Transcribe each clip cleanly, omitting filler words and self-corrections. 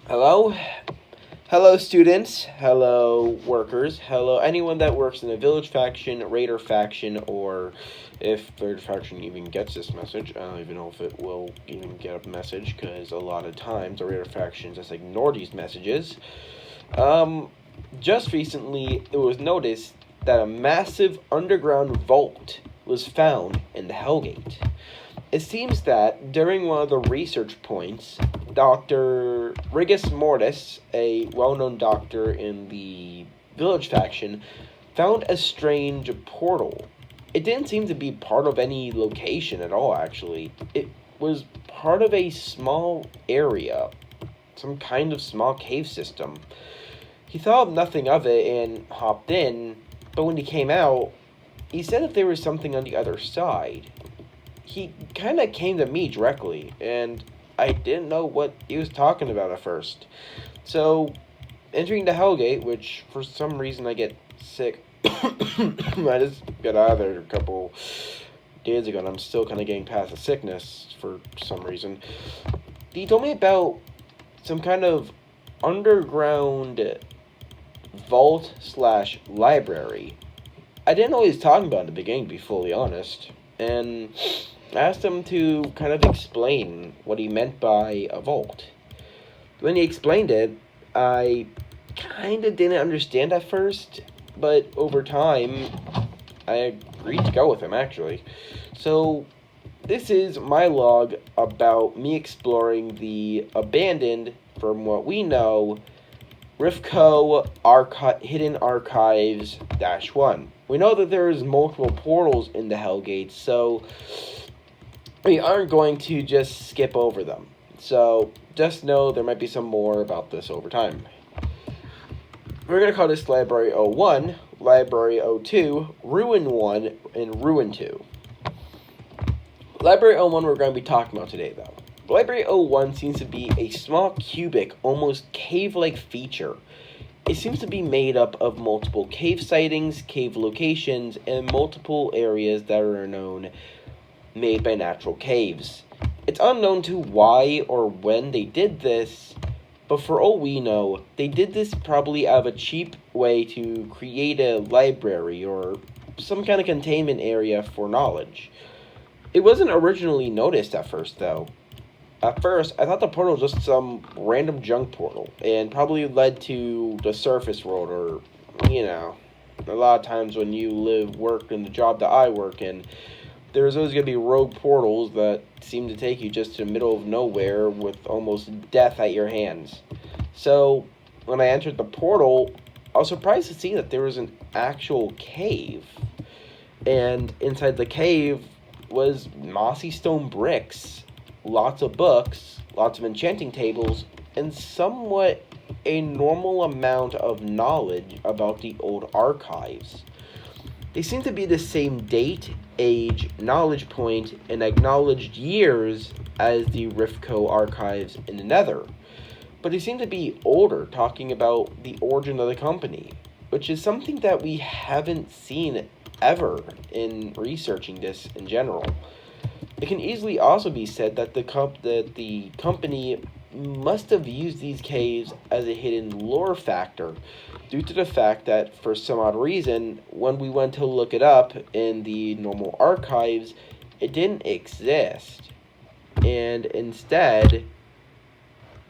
Hello? Hello, students. Hello, workers. Hello, anyone that works in the Village faction, Raider faction, or if Raider faction even gets this message. I don't even know if it will even get a message, because a lot of times the Raider faction just ignore these messages. Just recently, it was noticed that a massive underground vault was found in the Hellgate. It seems that during one of the research points, Dr. Rigus Mortis, a well-known doctor in the Village faction, found a strange portal. It didn't seem to be part of any location at all, actually. It was part of a small area, some kind of small cave system. He thought nothing of it and hopped in, but when he came out, he said that there was something on the other side. He kind of came to me directly, and I didn't know what he was talking about at first. So, entering the Hellgate, which for some reason I get sick. I just got out of there a couple days ago, and I'm still kind of getting past the sickness for some reason. He told me about some kind of underground vault slash library. I didn't know what he was talking about in the beginning, to be fully honest. And I asked him to kind of explain what he meant by a vault. When he explained it, I kind of didn't understand at first, but over time, I agreed to go with him, actually. So, this is my log about me exploring the abandoned, from what we know, Riftco Hidden Archives -1. We know that there's multiple portals in the Hellgates, so we aren't going to just skip over them. So just know there might be some more about this over time. We're going to call this Library 01, Library 02, Ruin 1, and Ruin 2. Library 01 we're going to be talking about today, though. Library 01 seems to be a small cubic, almost cave-like feature. It seems to be made up of multiple cave sightings, cave locations, and multiple areas that are known made by natural caves. It's unknown to why or when they did this, but for all we know, they did this probably out of a cheap way to create a library or some kind of containment area for knowledge. It wasn't originally noticed at first, though. At first, I thought the portal was just some random junk portal, and probably led to the surface world, or, a lot of times when you work in the job that I work in, there's always going to be rogue portals that seem to take you just to the middle of nowhere with almost death at your hands. So, when I entered the portal, I was surprised to see that there was an actual cave, and inside the cave was mossy stone bricks, lots of books, lots of enchanting tables, and somewhat a normal amount of knowledge about the old archives. They seem to be the same date, age, knowledge point, and acknowledged years as the Riftco archives in the Nether. But they seem to be older, talking about the origin of the company, which is something that we haven't seen ever in researching this in general. It can easily also be said that the company must have used these caves as a hidden lore factor, due to the fact that, for some odd reason, when we went to look it up in the normal archives, it didn't exist, and instead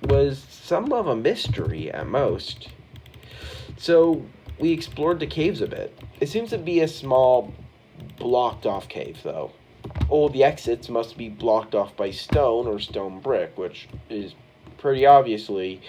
was some of a mystery at most. So we explored the caves a bit. It seems to be a small, blocked-off cave, though. All the exits must be blocked off by stone or stone brick, which is pretty obviously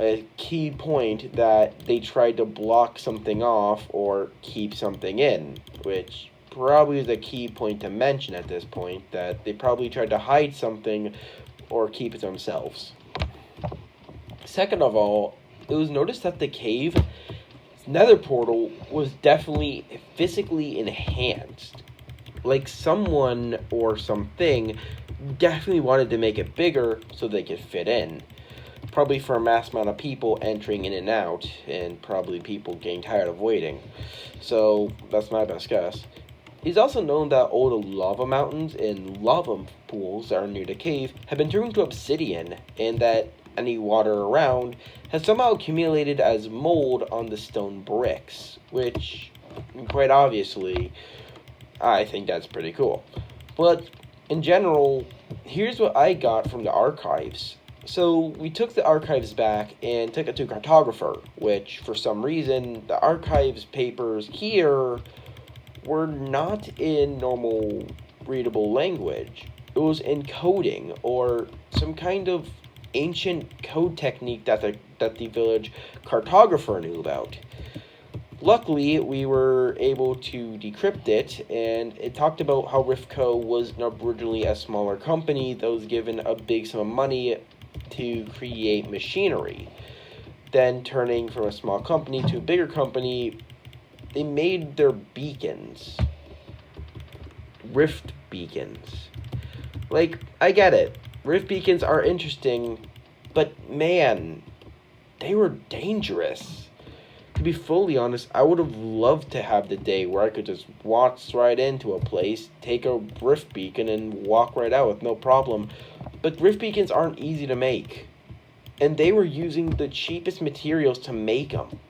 a key point that they tried to block something off or keep something in, which probably is a key point to mention at this point, that they probably tried to hide something or keep it themselves. Second of all, it was noticed that the cave nether portal was definitely physically enhanced. Like someone or something definitely wanted to make it bigger so they could fit in. Probably for a mass amount of people entering in and out, and probably people getting tired of waiting. So that's my best guess. He's also known that all the lava mountains and lava pools that are near the cave have been turned to obsidian, and that any water around, has somehow accumulated as mold on the stone bricks, which, quite obviously, I think that's pretty cool. But in general, here's what I got from the archives. So we took the archives back and took it to a cartographer, which for some reason the archives papers here were not in normal readable language. It was in coding or some kind of ancient code technique that the village cartographer knew about. Luckily, we were able to decrypt it, and it talked about how Riftco was originally a smaller company that was given a big sum of money to create machinery. Then, turning from a small company to a bigger company, they made their beacons. Rift beacons. Like, I get it. Rift beacons are interesting, but man, they were dangerous. To be fully honest, I would have loved to have the day where I could just waltz right into a place, take a rift beacon, and walk right out with no problem. But rift beacons aren't easy to make, and they were using the cheapest materials to make them.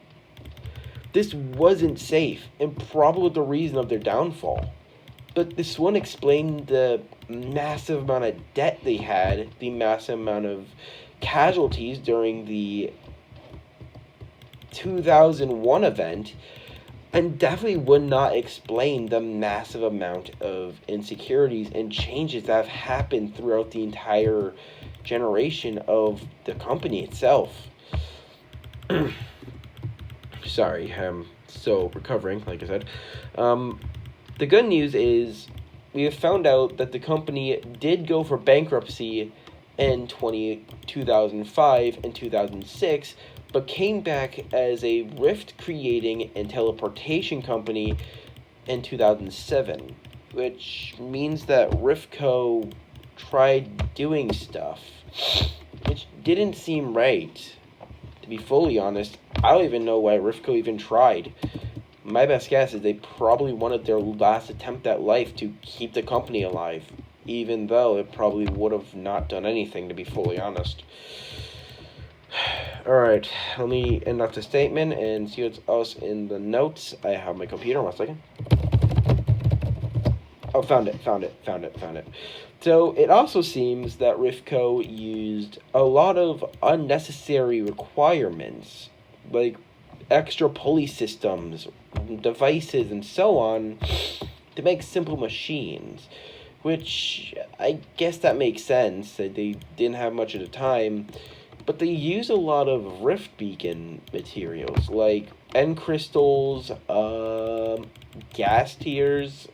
This wasn't safe, and probably the reason of their downfall. But this one explained the massive amount of debt they had, the massive amount of casualties during the 2001 event, and definitely would not explain the massive amount of insecurities and changes that have happened throughout the entire generation of the company itself. Sorry, I'm still recovering, like I said. The good news is we have found out that the company did go for bankruptcy in 2005 and 2006, but came back as a rift creating and teleportation company in 2007, which means that Riftco tried doing stuff, which didn't seem right. To be fully honest, I don't even know why Riftco even tried. My best guess is they probably wanted their last attempt at life to keep the company alive, even though it probably would have not done anything, to be fully honest. Alright, let me end off the statement and see what's else in the notes. I have my computer, 1 second. Oh, found it. So, it also seems that Riftco used a lot of unnecessary requirements, like extra pulley systems, devices, and so on, to make simple machines. Which, I guess that makes sense, that they didn't have much at the time. But they use a lot of rift beacon materials, like end crystals, gas tiers.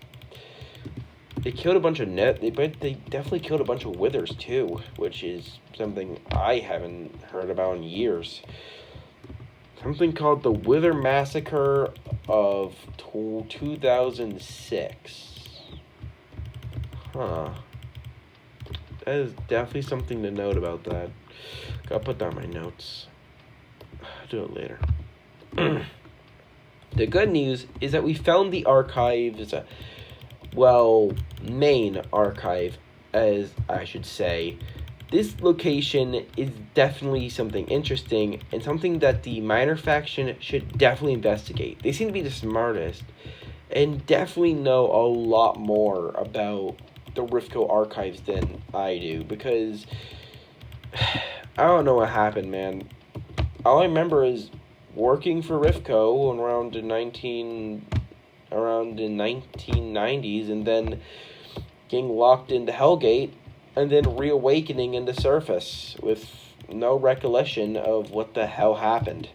They killed a bunch of they definitely killed a bunch of withers too, which is something I haven't heard about in years. Something called the Wither Massacre of 2006. Huh. That is definitely something to note about that. Gotta put down my notes. I'll do it later. The good news is that we found the archives, main archive, as I should say. This location is definitely something interesting and something that the miner faction should definitely investigate. They seem to be the smartest and definitely know a lot more about the Riftco archives than I do, because I don't know what happened, man. All I remember is working for Riftco around the 1990s, and then getting locked into Hellgate, and then reawakening in the surface with no recollection of what the hell happened.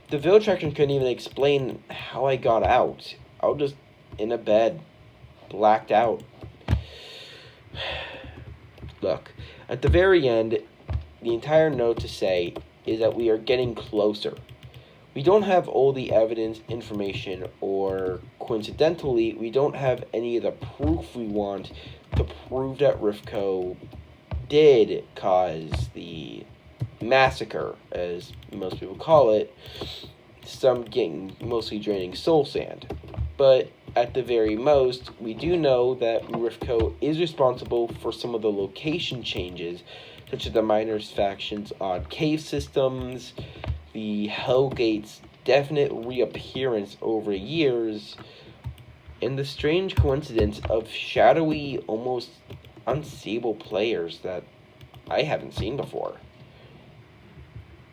The village faction couldn't even explain how I got out. I was just in a bed, blacked out. Look, at the very end, the entire note to say is that we are getting closer. We don't have all the evidence, information, or coincidentally, we don't have any of the proof we want to prove that Riftco did cause the massacre, as most people call it, some getting mostly draining soul sand. But at the very most, we do know that Riftco is responsible for some of the location changes such as the Miners faction's odd cave systems, the Hellgate's definite reappearance over years, and the strange coincidence of shadowy, almost unstable players that I haven't seen before.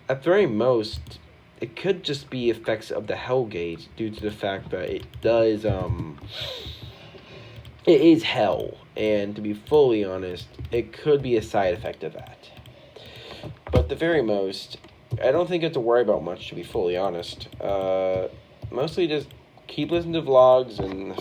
At very most, it could just be effects of the Hellgate due to the fact that it is hell, and to be fully honest, it could be a side effect of that. But at the very most, I don't think you have to worry about much, to be fully honest. Mostly just keep listening to vlogs and